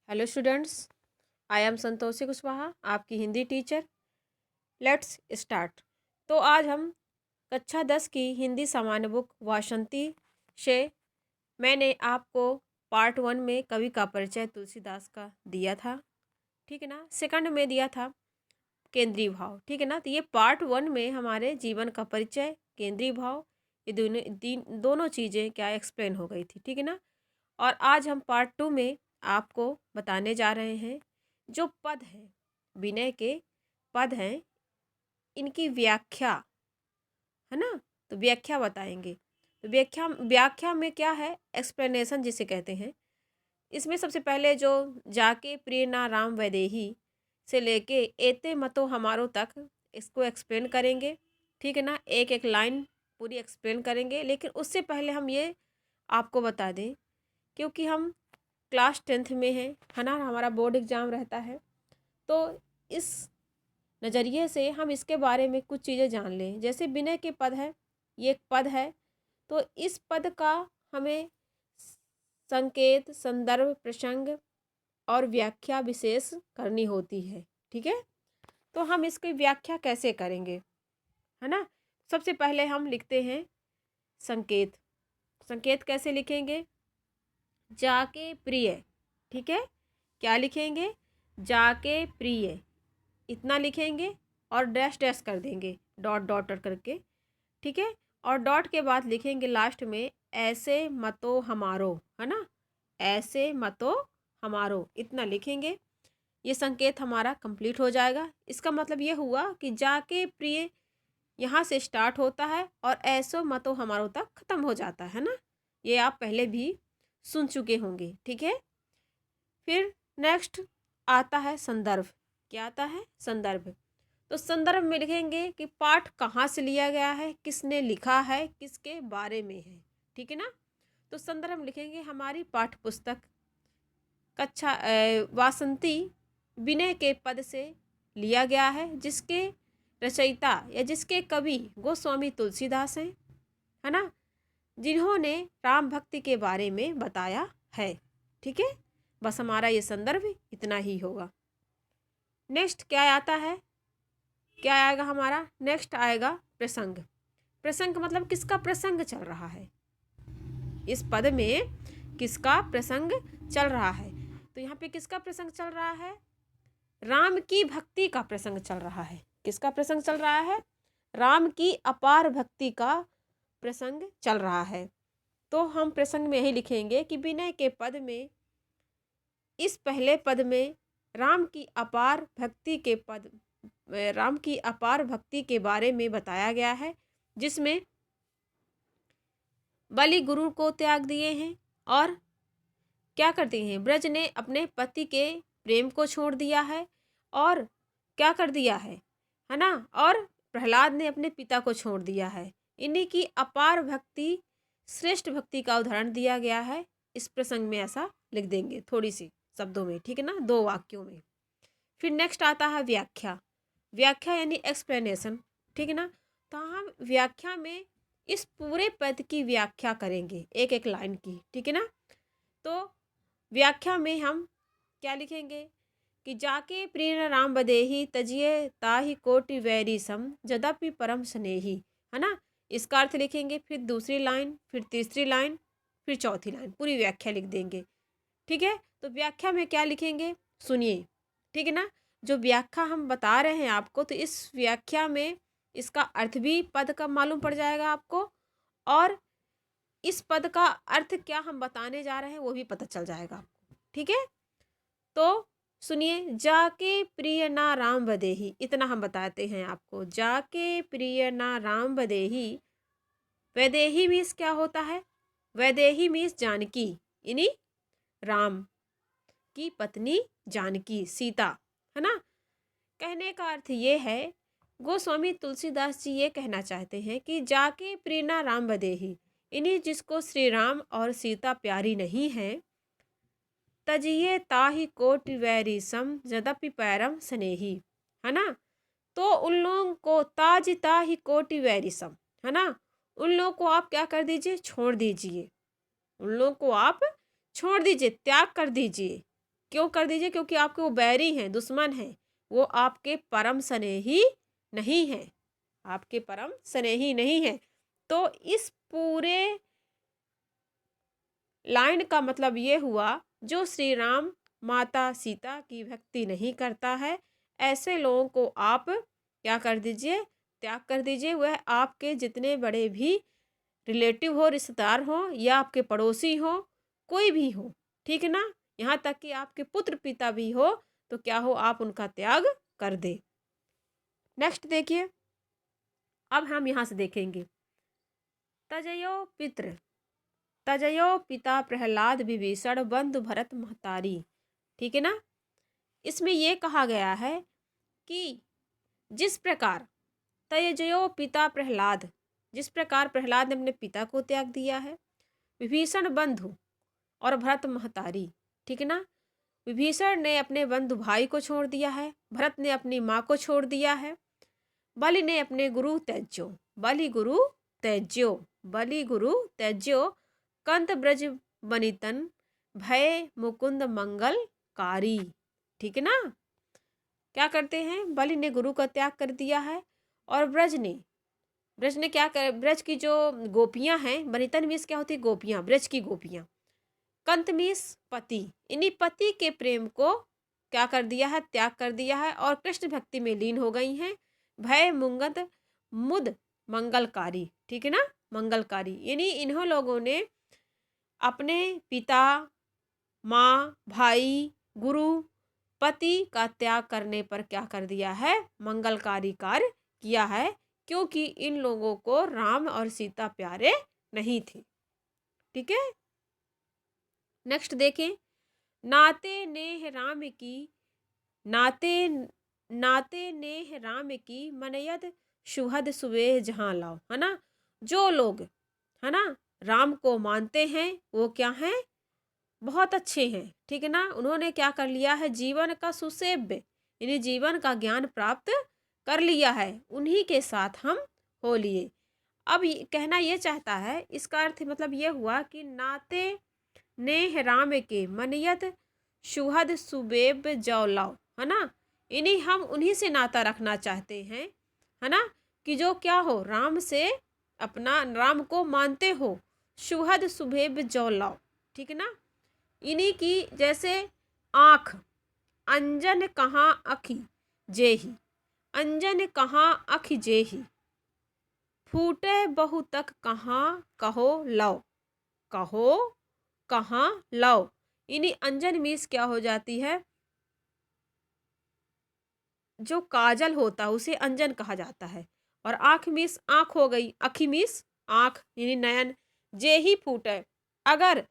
Hello students, I am Santoshi Kushwaha, आपकी Hindi teacher. Let's start. तो आज हम कक्षा 10 की हिंदी सामान्य बुक वासंती से मैंने आपको पार्ट 1 में कवि का परिचय तुलसीदास का दिया था, ठीक है ना। सेकंड में दिया था केंद्रीय भाव, ठीक है ना। तो ये पार्ट 1 में हमारे जीवन का परिचय, केंद्रीय भाव, ये दोनों चीज़ें क्या एक्सप्लेन हो गई थी, ठीक है ना। और आज हम पार्ट 2 में आपको बताने जा रहे हैं जो पद हैं, विनय के पद हैं, इनकी व्याख्या, है ना। तो व्याख्या बताएंगे। तो व्याख्या व्याख्या में क्या है, एक्सप्लेनेशन जिसे कहते हैं। इसमें सबसे पहले जो जाके प्रिय ना राम वैदेही से लेके एते मतो हमारो तक, इसको एक्सप्लेन करेंगे, ठीक है ना। एक एक लाइन पूरी एक्सप्लेन करेंगे। लेकिन उससे पहले हम ये आपको बता दें, क्योंकि हम क्लास 10th में हैं, है ना, हमारा बोर्ड एग्ज़ाम रहता है, तो इस नज़रिए से हम इसके बारे में कुछ चीज़ें जान लें। जैसे विनय के पद है, ये एक पद है, तो इस पद का हमें संकेत, संदर्भ, प्रसंग और व्याख्या विशेष करनी होती है, ठीक है। तो हम इसकी व्याख्या कैसे करेंगे, है ना। सबसे पहले हम लिखते हैं संकेत। संकेत कैसे लिखेंगे, जाके प्रिय, ठीक है। क्या लिखेंगे, जाके प्रिय, इतना लिखेंगे और डैश डैश कर देंगे, डॉट डॉट करके, ठीक है। और डॉट के बाद लिखेंगे लास्ट में ऐसे मतो हमारो, है ना, ऐसे मतो हमारो, इतना लिखेंगे। ये संकेत हमारा कंप्लीट हो जाएगा। इसका मतलब ये हुआ कि जाके प्रिय यहाँ से स्टार्ट होता है और ऐसो मतो हमारो तक ख़त्म हो जाता है ना। ये आप पहले भी सुन चुके होंगे, ठीक है। फिर नेक्स्ट आता है संदर्भ। क्या आता है, संदर्भ। तो संदर्भ में लिखेंगे कि पाठ कहाँ से लिया गया है, किसने लिखा है, किसके बारे में है, ठीक है ना। तो संदर्भ लिखेंगे हमारी पाठ्य पुस्तक कक्षा वासंती विनय के पद से लिया गया है, जिसके रचयिता या जिसके कवि गोस्वामी तुलसीदास हैं, है ना, जिन्होंने राम भक्ति के बारे में बताया है, ठीक है। बस हमारा ये संदर्भ इतना ही होगा। नेक्स्ट क्या आता है, क्या आएगा हमारा, नेक्स्ट आएगा प्रसंग। प्रसंग मतलब किसका प्रसंग चल रहा है, इस पद में किसका प्रसंग चल रहा है। तो यहाँ पे किसका प्रसंग चल रहा है, राम की भक्ति का प्रसंग चल रहा है। किसका प्रसंग चल रहा है, राम की अपार भक्ति का प्रसंग चल रहा है। तो हम प्रसंग में यही लिखेंगे कि विनय के पद में, इस पहले पद में राम की अपार भक्ति के पद, राम की अपार भक्ति के बारे में बताया गया है, जिसमें बलि गुरु को त्याग दिए हैं और क्या करते हैं, ब्रज ने अपने पति के प्रेम को छोड़ दिया है और क्या कर दिया है ना, और प्रहलाद ने अपने पिता को छोड़ दिया है। इन्हीं की अपार भक्ति, श्रेष्ठ भक्ति का उदाहरण दिया गया है। इस प्रसंग में ऐसा लिख देंगे थोड़ी सी शब्दों में, ठीक है ना, 2 वाक्यों में। फिर नेक्स्ट आता है व्याख्या। व्याख्या यानी एक्सप्लेनेशन, ठीक है ना। तो हम व्याख्या में इस पूरे पद की व्याख्या करेंगे, एक एक लाइन की, ठीक है ना। तो व्याख्या में हम क्या लिखेंगे कि जाके प्रिय राम बदेही तजिए ताहि कोटि वैरी सम जदपि परम स्नेही, है ना। इसका अर्थ लिखेंगे, फिर दूसरी लाइन, फिर तीसरी लाइन, फिर चौथी लाइन, पूरी व्याख्या लिख देंगे, ठीक है। तो व्याख्या में क्या लिखेंगे, सुनिए, ठीक है ना। जो व्याख्या हम बता रहे हैं आपको, तो इस व्याख्या में इसका अर्थ भी पद का मालूम पड़ जाएगा आपको, और इस पद का अर्थ क्या हम बताने जा रहे हैं वो भी पता चल जाएगा आपको, ठीक है। तो सुनिए, जाके प्रिय ना राम बदेही, इतना हम बताते हैं आपको, जाके प्रिय ना राम बदेही। वैदेही मीन्स क्या होता है, वैदेही मीन्स जानकी, यानी राम की पत्नी जानकी, सीता, है ना। कहने का अर्थ ये है, गोस्वामी तुलसीदास जी ये कहना चाहते हैं कि जाके प्रेरणा राम बदेही, इन्हीं जिसको श्री राम और सीता प्यारी नहीं है, तजिए ताहि कोटि वैरी सम जदपि पैरम स्नेही, है ना। तो उन लोगों को ताज ताहि कोटि वैरी सम, है ना, उन लोगों को आप क्या कर दीजिए, छोड़ दीजिए, उन लोगों को आप छोड़ दीजिए, त्याग कर दीजिए, क्यों कर दीजिए? क्योंकि आपके वो बैरी हैं, दुश्मन हैं, वो आपके परम स्नेही नहीं हैं, आपके परम स्नेही नहीं हैं। तो इस पूरे लाइन का मतलब ये हुआ, जो श्री राम माता सीता की भक्ति नहीं करता है, ऐसे लोगों को आप क्या कर दीजिए? त्याग कर दीजिए। वह आपके जितने बड़े भी रिलेटिव हो, रिश्तेदार हो या आपके पड़ोसी हो, कोई भी हो, ठीक है ना? यहाँ तक कि आपके पुत्र पिता भी हो, तो क्या हो, आप उनका त्याग कर दे। नेक्स्ट देखिए, अब हम यहाँ से देखेंगे, तजयो पित्र, तजयो पिता प्रहलाद विभीषण बंधु भरत महतारी, ठीक है ना? इसमें ये कहा गया है कि जिस प्रकार तयजयो पिता प्रहलाद, जिस प्रकार प्रहलाद ने अपने पिता को त्याग दिया है, विभीषण बंधु और भरत महतारी, ठीक है ना? विभीषण ने अपने बंधु भाई को छोड़ दिया है, भरत ने अपनी माँ को छोड़ दिया है, बलि ने अपने गुरु त्याज्यो, बलि गुरु त्याज्यो, बलि गुरु त्याज्यो, कंत ब्रज बनितन भय मुकुंद मंगलकारी, ठीक है ना? क्या करते हैं? बलि ने गुरु का त्याग कर दिया है और ब्रज ने क्या कर, ब्रज की जो गोपियां हैं, बनितन मीन्स क्या होती है? गोपियां, ब्रज की गोपियां। कंत मीन्स पति, इन्हीं पति के प्रेम को क्या कर दिया है? त्याग कर दिया है और कृष्ण भक्ति में लीन हो गई हैं। भय मुंगत मुद मंगलकारी, ठीक है ना? मंगलकारी, यानी इन्हों लोगों ने अपने पिता, माँ, भाई, गुरु, पति का त्याग करने पर क्या कर दिया है? मंगलकारी कार्य किया है, क्योंकि इन लोगों को राम और सीता प्यारे नहीं थे, ठीक है? नेक्स्ट देखें, नाते नेह राम की, नाते नाते नेह राम की मनयत सुहद सुबह जहां लाओ, है ना? जो लोग, है ना, राम को मानते हैं, वो क्या हैं? बहुत अच्छे हैं, ठीक है ना? उन्होंने क्या कर लिया है? जीवन का सुसेव्य, यानी जीवन का ज्ञान प्राप्त कर लिया है, उन्हीं के साथ हम हो लिए। अब कहना ये चाहता है, इसका अर्थ मतलब ये हुआ कि नाते नेह राम के मनयत सुहद सुबेब जौलाओ, है ना? इन्हीं हम उन्हीं से नाता रखना चाहते हैं, है ना? कि जो क्या हो, राम से अपना, राम को मानते हो, सुहद सुबेब जौलाओ, ठीक है ना? इन्हीं की जैसे आँख, अंजन कहाँ अखि जेही, अंजन कहाँ अखि जेही, फूटे बहु तक कहाँ कहो लो, कहो कहाँ लो, इन्हीं अंजन मीस क्या हो जाती है? जो काजल होता है उसे अंजन कहा जाता है, और आँख मीस आँख हो गई, अखि मीस आँख, यानी नयन, जे ही फूटे, अगर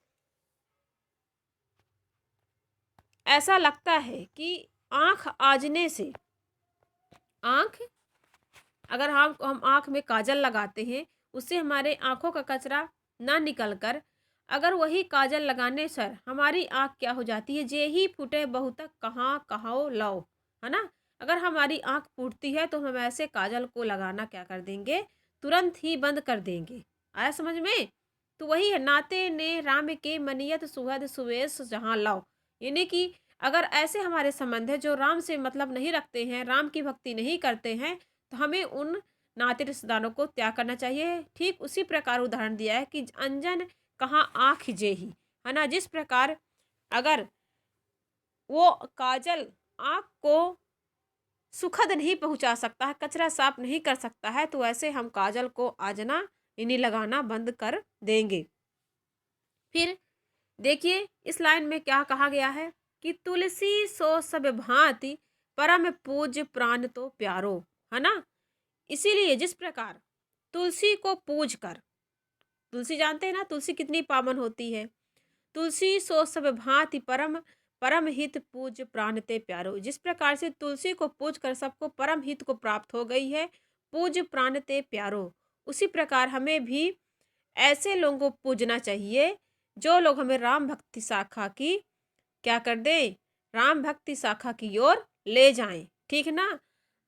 ऐसा लगता है कि आँख आजने से, आँख, अगर हम आँख में काजल लगाते हैं, उससे हमारे आँखों का कचरा ना निकल कर, अगर वही काजल लगाने से हमारी आँख क्या हो जाती है? जे ही फूटे बहु तक कहाँ कहो लो, है ना? अगर हमारी आँख फूटती है तो हम ऐसे काजल को लगाना क्या कर देंगे? तुरंत ही बंद कर देंगे। आया समझ में? तो वही है, नाते ने राम के मनियत सुहद सुवेश जहाँ लाओ, यानी कि अगर ऐसे हमारे संबंध है जो राम से मतलब नहीं रखते हैं, राम की भक्ति नहीं करते हैं, तो हमें उन नाते रिश्तेदारों को त्याग करना चाहिए। ठीक उसी प्रकार उदाहरण दिया है कि अंजन कहाँ आँख जेही, है ना? जिस प्रकार अगर वो काजल आँख को सुखद नहीं पहुंचा सकता है, कचरा साफ नहीं कर सकता है, तो ऐसे हम काजल को आजना, इन्हीं लगाना बंद कर देंगे। फिर देखिए, इस लाइन में क्या कहा गया है कि तुलसी सो सब भांति परम पूज्य प्राण तो प्यारो, है ना? इसीलिए जिस प्रकार तुलसी को पूज कर, तुलसी जानते हैं ना, तुलसी कितनी पावन होती है। तुलसी सो सब भांति परम परम हित पूज प्राण ते प्यारो, जिस प्रकार से तुलसी को पूज कर सबको परम हित को प्राप्त हो गई है, पूज प्राण ते प्यारो, उसी प्रकार हमें भी ऐसे लोगों को पूजना चाहिए जो लोग हमें राम भक्ति शाखा की क्या कर दें? राम भक्ति शाखा की ओर ले जाएं, ठीक ना?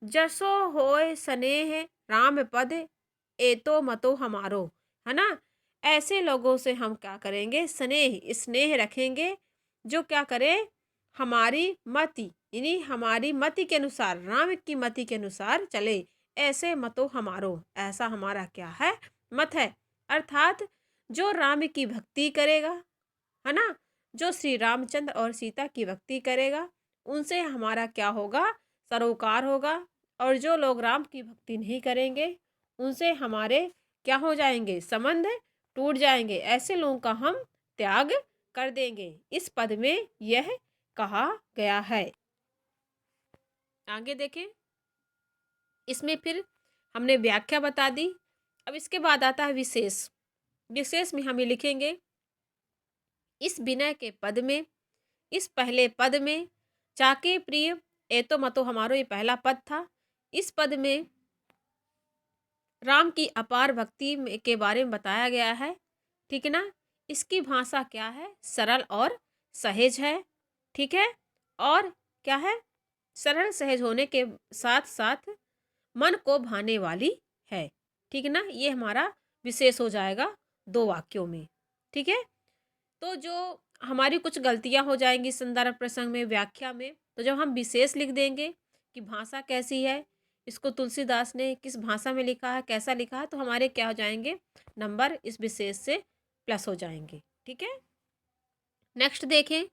जसो होए स्नेह राम पद एतो मतो हमारो, है ना? ऐसे लोगों से हम क्या करेंगे? स्नेह रखेंगे, जो क्या करें? हमारी मति, यानी हमारी मति के अनुसार, राम की मति के अनुसार चले, ऐसे मतो हमारो, ऐसा हमारा क्या है, मत है। अर्थात जो राम की भक्ति करेगा, है ना, जो श्री रामचंद्र और सीता की भक्ति करेगा, उनसे हमारा क्या होगा, सरोकार होगा। और जो लोग राम की भक्ति नहीं करेंगे, उनसे हमारे क्या हो जाएंगे, संबंध टूट जाएंगे, ऐसे लोगों का हम त्याग कर देंगे। इस पद में यह कहा गया है। आगे देखें, इसमें फिर हमने व्याख्या बता दी। अब इसके बाद आता है विशेष। विशेष में हम ये लिखेंगे, इस विनय के पद में, इस पहले पद में, चाके प्रिय ए तो मतो हमारो, ये पहला पद था। इस पद में राम की अपार भक्ति के बारे में बताया गया है, ठीक है ना। इसकी भाषा क्या है, सरल और सहज है, ठीक है। और क्या है, सरल सहज होने के साथ साथ मन को भाने वाली है, ठीक है ना। ये हमारा विशेष हो जाएगा 2 वाक्यों में, ठीक है। तो जो हमारी कुछ गलतियां हो जाएंगी संदर्भ प्रसंग में, व्याख्या में, तो जब हम विशेष लिख देंगे कि भाषा कैसी है, इसको तुलसीदास ने किस भाषा में लिखा है, कैसा लिखा है, तो हमारे क्या हो जाएंगे, नंबर इस विशेष से प्लस हो जाएंगे, ठीक है। नेक्स्ट देखें,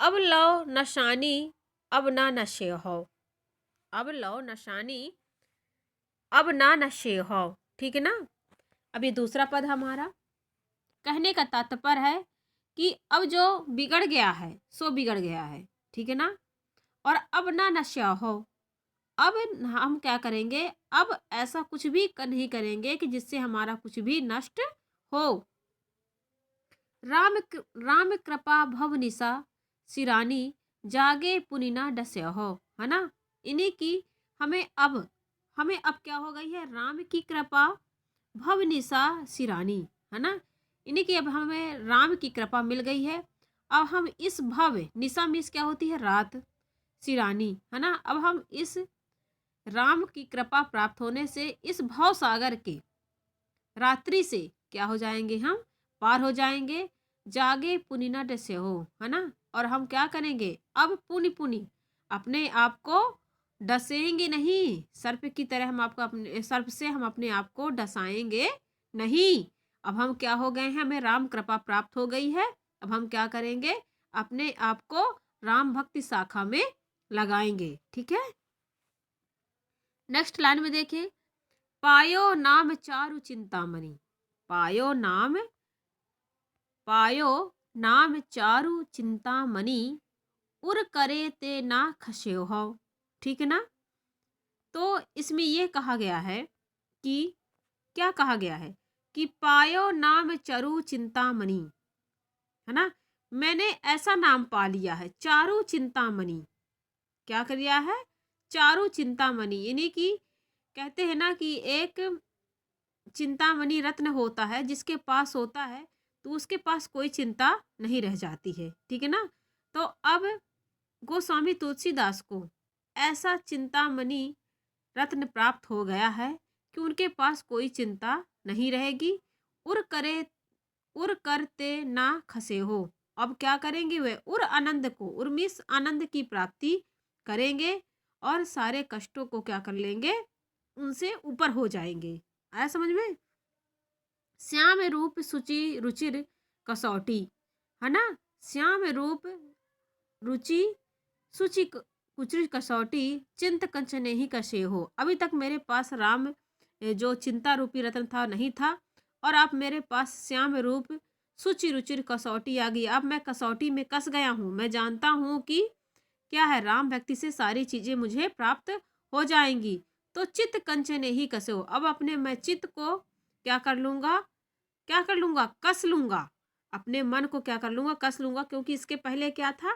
अब लो नशानी अब ना नशे हो, अब लो नशानी अब ना नशे हो, ठीक है ना। अब ये दूसरा पद हमारा, कहने का तात्पर्य है कि अब जो बिगड़ गया है सो बिगड़ गया है, ठीक है ना। और अब ना नशा हो, अब हम क्या करेंगे, अब ऐसा कुछ भी नहीं करेंगे कि जिससे हमारा कुछ भी नष्ट हो। राम कृपा भव निशा सिरानी जागे पुनिना डस्य हो, है ना। इन्हीं की हमें अब क्या हो गई है, राम की कृपा भव निशा सिरानी, है ना। इन्हीं की अब हमें राम की कृपा मिल गई है। अब हम इस भव, निशा मिस क्या होती है, रात, सिरानी, है ना। अब हम इस राम की कृपा प्राप्त होने से इस भव सागर के रात्रि से क्या हो जाएंगे, हम पार हो जाएंगे। जागे पुनिना डसे हो, है ना। और हम क्या करेंगे, अब पुनि पुनि अपने आप को डसेंगे नहीं, सर्प की तरह हम आपको अपने सर्प से हम अपने आप को डसाएंगे नहीं। अब हम क्या हो गए हैं, हमें राम कृपा प्राप्त हो गई है। अब हम क्या करेंगे, अपने आप को राम भक्ति शाखा में लगाएंगे, ठीक है। नेक्स्ट लाइन में देखिए, पायो नाम चारु चिंतामणि, पायो नाम पायो नाम चारु चिंतामणि उर करे ते ना खसे हो, ठीक है ना। तो इसमें यह कहा गया है कि क्या कहा गया है कि पायो नाम चारु चिंतामणि, है ना। मैंने ऐसा नाम पा लिया है, चारु चिंतामणि, क्या कर लिया है, चारु चिंतामणि, यानी कि कहते हैं ना कि एक चिंतामणि रत्न होता है, जिसके पास होता है तो उसके पास कोई चिंता नहीं रह जाती है, ठीक है ना। तो अब गोस्वामी तुलसीदास को ऐसा चिंतामणि रत्न प्राप्त हो गया है कि उनके पास कोई चिंता नहीं रहेगी। उर करे उर करते ना खसे हो, अब क्या करेंगे, वे उर आनंद को, उर्मिस आनंद की प्राप्ति करेंगे और सारे कष्टों को क्या कर लेंगे, उनसे ऊपर हो जाएंगे। आया समझ में। श्याम रूप सुचि रुचिर कसौटी, है ना। श्याम रूप रुचि सुचि कुचि कसौटी चिंत कंचने ही कसे हो। अभी तक मेरे पास राम जो चिंता रूपी रत्न था नहीं था, और अब मेरे पास श्याम रूप सुचि रुचिर कसौटी आ गई। अब मैं कसौटी में कस गया हूँ। मैं जानता हूँ कि क्या है, राम भक्ति से सारी चीजें मुझे प्राप्त हो जाएंगी। तो चित्त कंचने ही कसे हो, अब अपने मैं चित्त को क्या कर लूंगा, क्या कर लूंगा, कस लूंगा। अपने मन को क्या कर लूंगा, कस लूंगा। क्योंकि इसके पहले क्या था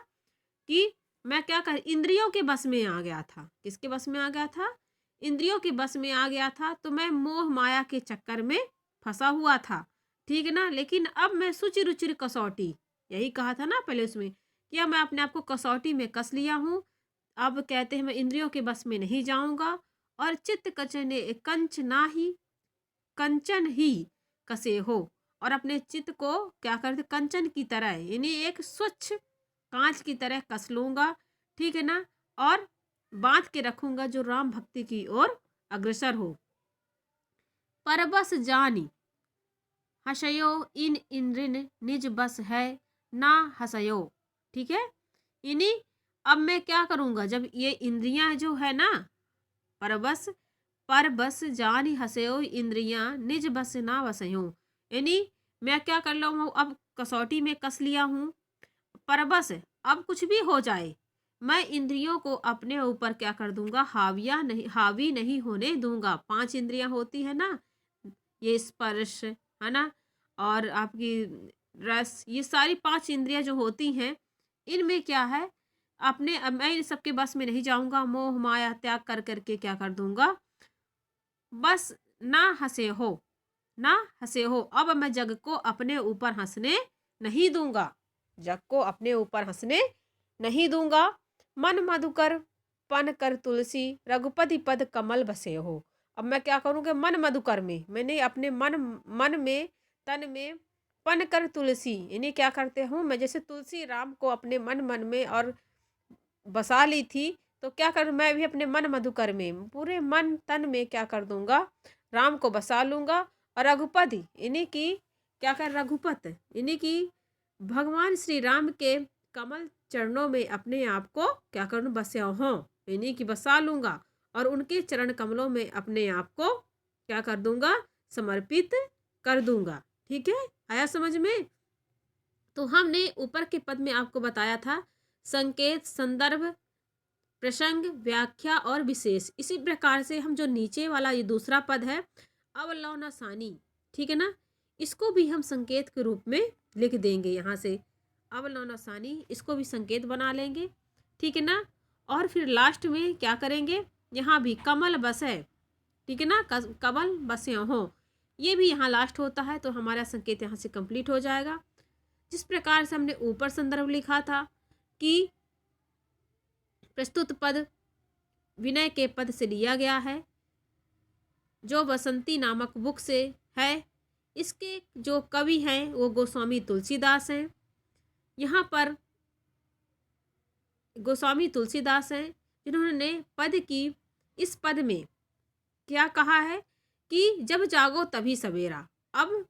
कि मैं क्या कर, इंद्रियों के बस में आ गया था। किसके बस में आ गया था, इंद्रियों के बस में आ गया था। तो मैं मोह माया के चक्कर में फंसा हुआ था, ठीक है ना। लेकिन अब मैं सुचि रुचिर कसौटी, यही कहा था ना पहले उसमें, कि अब मैं अपने आप को कसौटी में कस लिया हूँ। अब कहते हैं मैं इंद्रियों के बस में नहीं जाऊंगा। और चित्त कचने कंचना ही कंचन ही कसे हो, और अपने चित्त को क्या करते, कंचन की तरह, यानी एक स्वच्छ कांच की तरह कस लूंगा, ठीक है ना, और बांध के रखूंगा जो राम भक्ति की ओर अग्रसर हो। परबस जानी हसयो इन इंद्रिन निज बस है ना हसयो, ठीक है। इन्हीं अब मैं क्या करूंगा, जब ये इंद्रियां जो है ना, परबस पर बस जान हसयो इंद्रियां निज बस ना वसयो, यानी मैं क्या कर लो हूँ, अब कसौटी में कस लिया हूँ, पर बस अब कुछ भी हो जाए मैं इंद्रियों को अपने ऊपर क्या कर दूंगा, हावी नहीं होने दूंगा। 5 इंद्रियां होती है ना, ये स्पर्श है ना, और आपकी रस, ये सारी 5 इंद्रियां जो होती हैं, इनमें क्या है, अपने अब मैं इन सबके बस में नहीं जाऊंगा, मोह माया त्याग कर करके क्या कर दूंगा, बस ना हंसे हो, ना हंसे हो। अब मैं जग को अपने ऊपर हंसने नहीं दूंगा, जग को अपने ऊपर हंसने नहीं दूंगा। मन मधुकर पन कर तुलसी रघुपति पद कमल बसे हो। अब मैं क्या करूँगा, मन मधुकर में मैंने अपने मन मन में तन में पन कर तुलसी, इन्हें क्या करते हूँ मैं, जैसे तुलसी राम को अपने मन मन में और बसा ली थी, तो क्या कर मैं भी अपने मन मधुकर में पूरे मन तन में क्या कर दूंगा, राम को बसा लूंगा। और रघुपति इन्हीं की क्या कर, रघुपत इन्हीं की भगवान श्री राम के कमल चरणों में अपने आप को क्या करूँ, बसा हो, इन्हीं की बसा लूंगा और उनके चरण कमलों में अपने आप को क्या कर दूंगा, समर्पित कर दूंगा। ठीक है, आया समझ में। तो हमने ऊपर के पद में आपको बताया था संकेत, संदर्भ, प्रसंग, व्याख्या और विशेष। इसी प्रकार से हम जो नीचे वाला ये दूसरा पद है अवलौनासानी, ठीक है ना, इसको भी हम संकेत के रूप में लिख देंगे। यहाँ से अवलौनासानी इसको भी संकेत बना लेंगे, ठीक है ना। और फिर लास्ट में क्या करेंगे, यहाँ भी कमल बसे, ठीक है ना, कमल बसे हो, ये भी यहाँ लास्ट होता है, तो हमारा संकेत यहाँ से कंप्लीट हो जाएगा। जिस प्रकार से हमने ऊपर संदर्भ लिखा था कि प्रस्तुत पद विनय के पद से लिया गया है, जो बसंती नामक बुक से है। इसके जो कवि हैं वो गोस्वामी तुलसीदास हैं। यहाँ पर गोस्वामी तुलसीदास हैं जिन्होंने पद की इस पद में क्या कहा है कि जब जागो तभी सवेरा, अब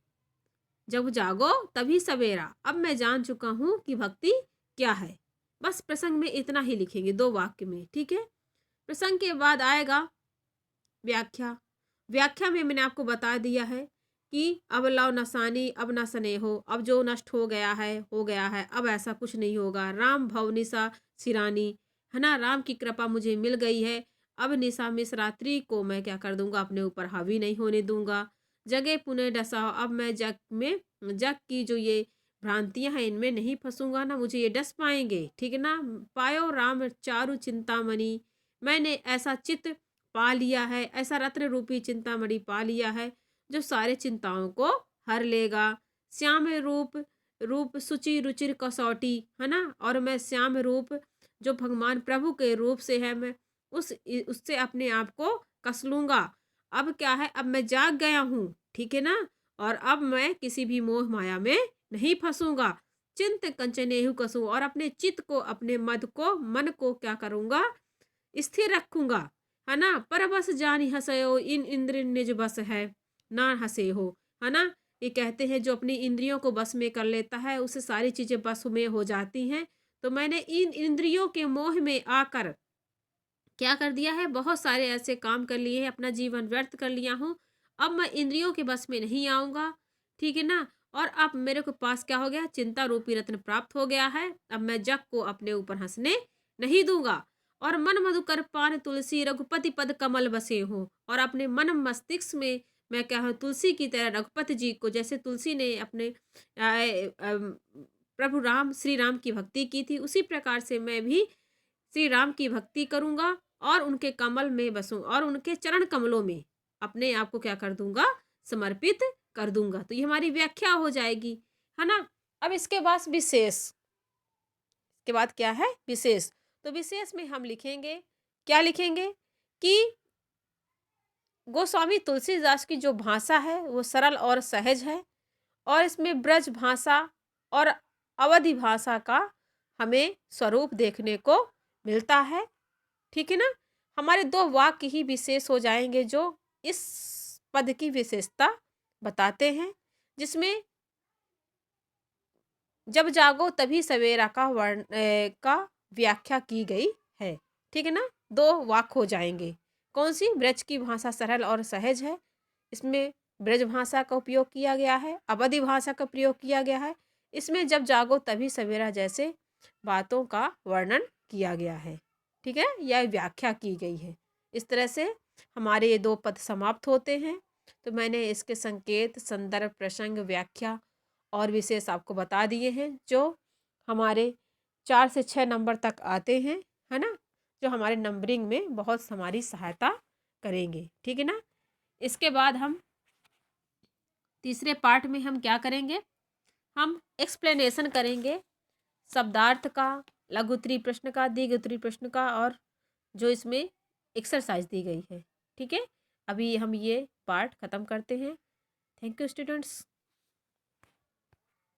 जब जागो तभी सवेरा, अब मैं जान चुका हूँ कि भक्ति क्या है। बस प्रसंग में इतना ही लिखेंगे 2 वाक्य में, ठीक है। प्रसंग के बाद आएगा व्याख्या। व्याख्या में मैंने आपको बता दिया है कि अब लाओ नसानी अब न सने हो, अब जो नष्ट हो गया है, अब ऐसा कुछ नहीं होगा। राम भव निशा सिरानी, है ना, राम की कृपा मुझे मिल गई है, अब निशा मिस रात्रि को मैं क्या कर दूंगा, अपने ऊपर हावी नहीं होने दूंगा। जगे पुनः डसा, अब मैं जग की जो ये भ्रांतियां हैं इनमें नहीं फंसूंगा ना, मुझे ये डस पाएंगे, ठीक है ना। पायो राम चारु चिंतामणि, मैंने ऐसा चित्त पा लिया है, ऐसा रत्न रूपी चिंतामणि पा लिया है जो सारे चिंताओं को हर लेगा। श्याम रूप रूप सुचि रुचिर कसौटी, है ना, और मैं श्याम रूप जो भगवान प्रभु के रूप से है, मैं उससे अपने आप को कस लूंगा। अब क्या है, अब मैं जाग गया हूँ, ठीक है ना, और अब मैं किसी भी मोह माया में नहीं फंसूंगा। चिंत कंचनेहु कसू, और अपने चित्त को, अपने मन को क्या करूंगा, स्थिर रखूंगा, है ना। पर बस जानी हंसयो इन इंद्र निज बस है ना हंसे हो, है ना। ये कहते हैं जो अपनी इंद्रियों को बस में कर लेता है उसे सारी चीजें बस में हो जाती हैं। तो मैंने इन इंद्रियों के मोह में आकर क्या कर दिया है, बहुत सारे ऐसे काम कर लिए हैं, अपना जीवन व्यर्थ कर लिया हूँ। अब मैं इंद्रियों के बस में नहीं आऊंगा, ठीक है ना। और अब मेरे को पास क्या हो गया, चिंता रूपी रत्न प्राप्त हो गया है। अब मैं जग को अपने ऊपर हंसने नहीं दूंगा। और मन मधुकर पान तुलसी रघुपति पद कमल बसे हो, और अपने मन मस्तिष्क में मैं क्या हूँ, तुलसी की तरह रघुपति जी को, जैसे तुलसी ने अपने प्रभु राम श्री राम की भक्ति की थी, उसी प्रकार से मैं भी श्री राम की भक्ति करूंगा और उनके कमल में बसूं और उनके चरण कमलों में अपने आप को क्या कर दूंगा, समर्पित कर दूंगा। तो ये हमारी व्याख्या हो जाएगी, है ना। अब इसके बाद विशेष, इसके बाद क्या है, विशेष। तो विशेष में हम लिखेंगे, क्या लिखेंगे कि गोस्वामी तुलसीदास की जो भाषा है वो सरल और सहज है, और इसमें ब्रज भाषा और अवधि भाषा का हमें स्वरूप देखने को मिलता है। ठीक है ना। हमारे दो वाक्य ही विशेष हो जाएंगे जो इस पद की विशेषता बताते हैं, जिसमें जब जागो तभी सवेरा का व्याख्या की गई है। ठीक है ना। दो वाक्य हो जाएंगे। कौन सी? ब्रज की भाषा सरल और सहज है, इसमें ब्रज भाषा का उपयोग किया गया है। अवधि भाषा का प्रयोग किया गया है, इसमें जब जागो तभी सवेरा जैसे बातों का वर्णन किया गया है। ठीक है, यह व्याख्या की गई है। इस तरह से हमारे ये दो पद समाप्त होते हैं। तो मैंने इसके संकेत, संदर्भ, प्रसंग, व्याख्या और विशेष आपको बता दिए हैं, जो हमारे 4 से 6 नंबर तक आते हैं, है ना, जो हमारे नंबरिंग में बहुत हमारी सहायता करेंगे। ठीक है ना। इसके बाद हम तीसरे पार्ट में हम क्या करेंगे? हम एक्सप्लेनेशन करेंगे शब्दार्थ का, लघु उत्तरीय प्रश्न का, दीर्घ उत्तरीय प्रश्न का, और जो इसमें एक्सरसाइज दी गई है। ठीक है, अभी हम ये पार्ट खत्म करते हैं। Thank you students.